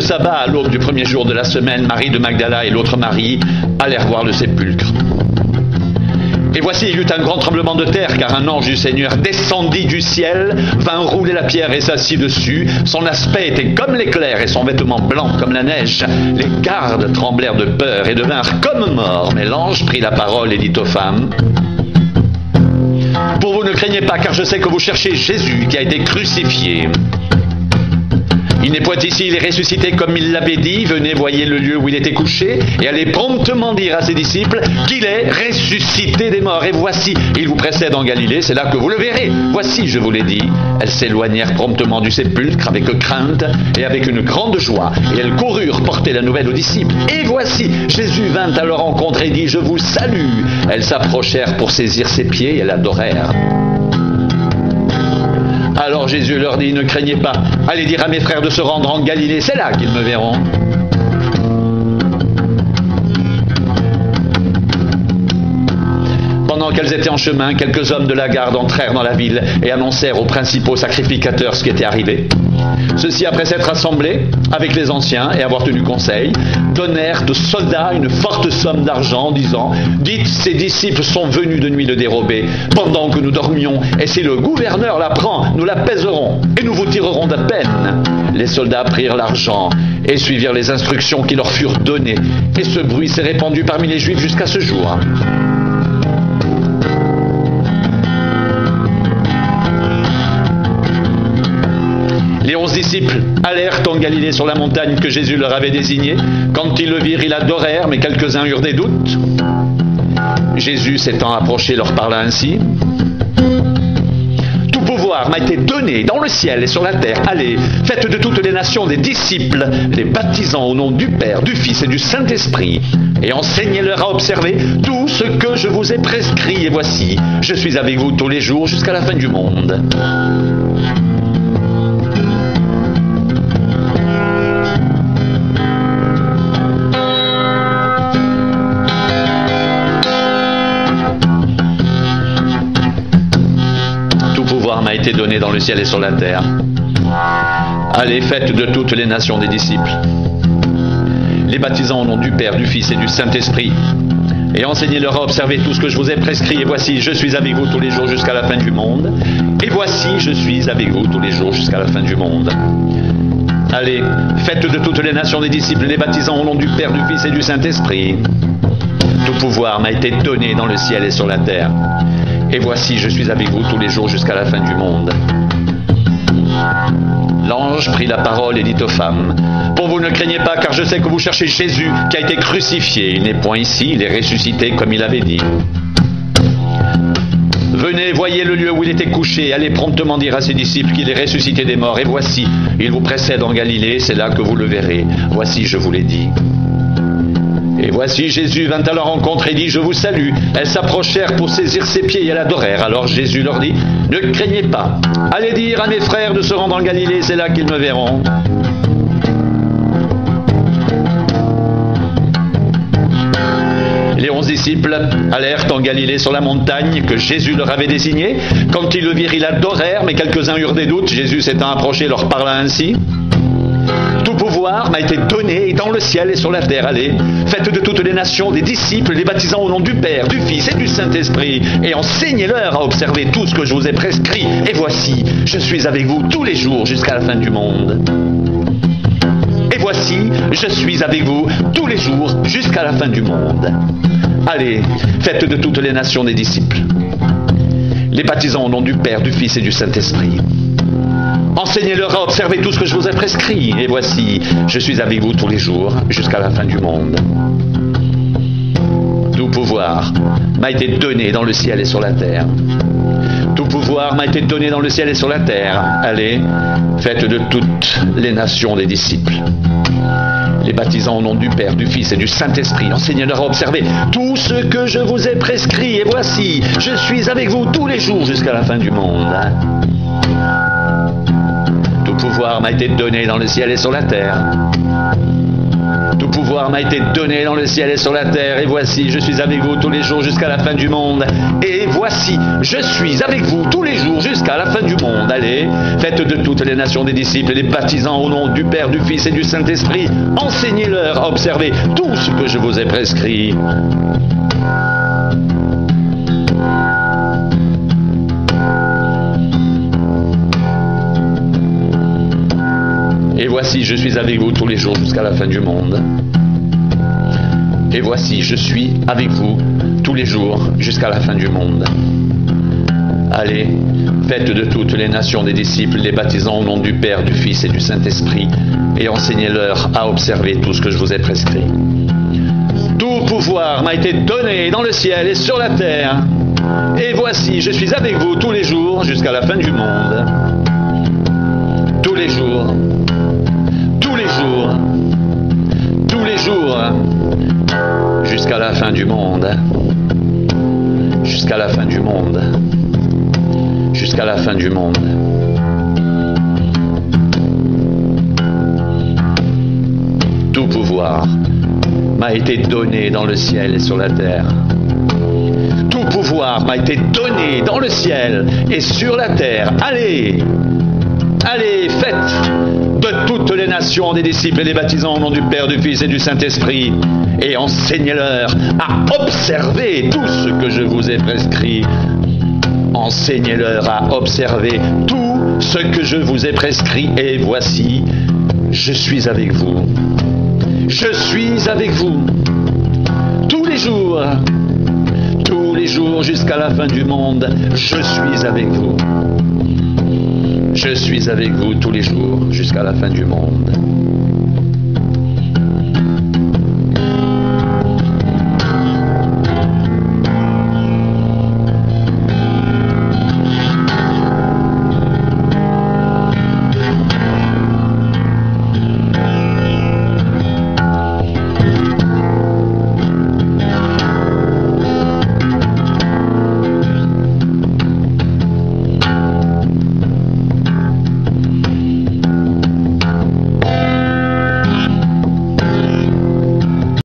le sabbat, à l'aube du premier jour de la semaine, Marie de Magdala et l'autre Marie allèrent voir le sépulcre. Et voici, il y eut un grand tremblement de terre, car un ange du Seigneur descendit du ciel, vint rouler la pierre et s'assit dessus. Son aspect était comme l'éclair et son vêtement blanc comme la neige. Les gardes tremblèrent de peur et devinrent comme morts. Mais l'ange prit la parole et dit aux femmes: pour vous ne craignez pas, car je sais que vous cherchez Jésus qui a été crucifié. Il n'est point ici, il est ressuscité comme il l'avait dit. Venez, voyez le lieu où il était couché, et allez promptement dire à ses disciples qu'il est ressuscité des morts. Et voici, il vous précède en Galilée, c'est là que vous le verrez. Voici, je vous l'ai dit. Elles s'éloignèrent promptement du sépulcre avec crainte et avec une grande joie. Et elles coururent porter la nouvelle aux disciples. Et voici, Jésus vint à leur rencontre et dit: je vous salue. Elles s'approchèrent pour saisir ses pieds et l'adorèrent. Alors Jésus leur dit: ne craignez pas, allez dire à mes frères de se rendre en Galilée, c'est là qu'ils me verront. Pendant qu'elles étaient en chemin, quelques hommes de la garde entrèrent dans la ville et annoncèrent aux principaux sacrificateurs ce qui était arrivé. Ceux-ci, après s'être rassemblés avec les anciens et avoir tenu conseil, donnèrent aux soldats une forte somme d'argent en disant: dites, ces disciples sont venus de nuit le dérober pendant que nous dormions, et si le gouverneur la prend, nous la pèserons et nous vous tirerons de peine. Les soldats prirent l'argent et suivirent les instructions qui leur furent données, et ce bruit s'est répandu parmi les Juifs jusqu'à ce jour. Les 11 disciples allèrent en Galilée sur la montagne que Jésus leur avait désignée. Quand ils le virent, ils l'adorèrent, mais quelques-uns eurent des doutes. Jésus s'étant approché leur parla ainsi: tout pouvoir m'a été donné dans le ciel et sur la terre. Allez, faites de toutes les nations des disciples, les baptisant au nom du Père, du Fils et du Saint-Esprit, et enseignez-leur à observer tout ce que je vous ai prescrit. Et voici, je suis avec vous tous les jours jusqu'à la fin du monde. M'a été donné dans le ciel et sur la terre. Allez, faites de toutes les nations des disciples, les baptisant au nom du Père, du Fils et du Saint-Esprit, et enseignez-leur à observer tout ce que je vous ai prescrit. Et voici, je suis avec vous tous les jours jusqu'à la fin du monde. Et voici, je suis avec vous tous les jours jusqu'à la fin du monde. Allez, faites de toutes les nations des disciples, les baptisant au nom du Père, du Fils et du Saint-Esprit. Tout pouvoir m'a été donné dans le ciel et sur la terre. Et voici, je suis avec vous tous les jours jusqu'à la fin du monde. L'ange prit la parole et dit aux femmes: pour vous ne craignez pas, car je sais que vous cherchez Jésus qui a été crucifié. Il n'est point ici, il est ressuscité comme il avait dit. Venez, voyez le lieu où il était couché, allez promptement dire à ses disciples qu'il est ressuscité des morts. Et voici, il vous précède en Galilée, c'est là que vous le verrez. Voici, je vous l'ai dit. Et voici, Jésus vint à leur rencontre et dit: je vous salue. Elles s'approchèrent pour saisir ses pieds et l'adorèrent. Alors Jésus leur dit: ne craignez pas, allez dire à mes frères de se rendre en Galilée, c'est là qu'ils me verront. Les 11 disciples allèrent en Galilée sur la montagne que Jésus leur avait désignée. Quand ils le virent, ils l'adorèrent, mais quelques-uns eurent des doutes. Jésus s'étant approché leur parla ainsi: tout pouvoir m'a été donné dans le ciel et sur la terre. Allez, faites de toutes les nations des disciples, les baptisant au nom du Père, du Fils et du Saint-Esprit, et enseignez-leur à observer tout ce que je vous ai prescrit. Et voici, je suis avec vous tous les jours jusqu'à la fin du monde. Et voici, je suis avec vous tous les jours jusqu'à la fin du monde. Allez, faites de toutes les nations des disciples, les baptisant au nom du Père, du Fils et du Saint-Esprit. Enseignez-leur à observer tout ce que je vous ai prescrit. Et voici, je suis avec vous tous les jours jusqu'à la fin du monde. Tout pouvoir m'a été donné dans le ciel et sur la terre. Tout pouvoir m'a été donné dans le ciel et sur la terre. Allez, faites de toutes les nations des disciples, les baptisant au nom du Père, du Fils et du Saint-Esprit. Enseignez-leur à observer tout ce que je vous ai prescrit. Et voici, je suis avec vous tous les jours jusqu'à la fin du monde. Tout pouvoir m'a été donné dans le ciel et sur la terre. Tout pouvoir m'a été donné dans le ciel et sur la terre, et voici, je suis avec vous tous les jours jusqu'à la fin du monde. Et voici, je suis avec vous tous les jours jusqu'à la fin du monde. Allez, faites de toutes les nations des disciples, les baptisant au nom du Père, du Fils et du Saint-Esprit. Enseignez-leur à observer tout ce que je vous ai prescrit. Et voici, je suis avec vous tous les jours jusqu'à la fin du monde. Et voici, je suis avec vous tous les jours jusqu'à la fin du monde. Allez, faites de toutes les nations des disciples, les baptisant au nom du Père, du Fils et du Saint-Esprit, et enseignez-leur à observer tout ce que je vous ai prescrit. Tout pouvoir m'a été donné dans le ciel et sur la terre. Et voici, je suis avec vous tous les jours jusqu'à la fin du monde. Tous les jours. Tous les jours, tous les jours, jusqu'à la fin du monde, jusqu'à la fin du monde, jusqu'à la fin du monde. Tout pouvoir m'a été donné dans le ciel et sur la terre. Tout pouvoir m'a été donné dans le ciel et sur la terre. Allez, allez, faites de toutes les nations des disciples et les baptisant au nom du Père, du Fils et du Saint-Esprit, et enseignez-leur à observer tout ce que je vous ai prescrit. Enseignez-leur à observer tout ce que je vous ai prescrit, et voici, je suis avec vous. Je suis avec vous tous les jours jusqu'à la fin du monde. Je suis avec vous. Je suis avec vous tous les jours jusqu'à la fin du monde.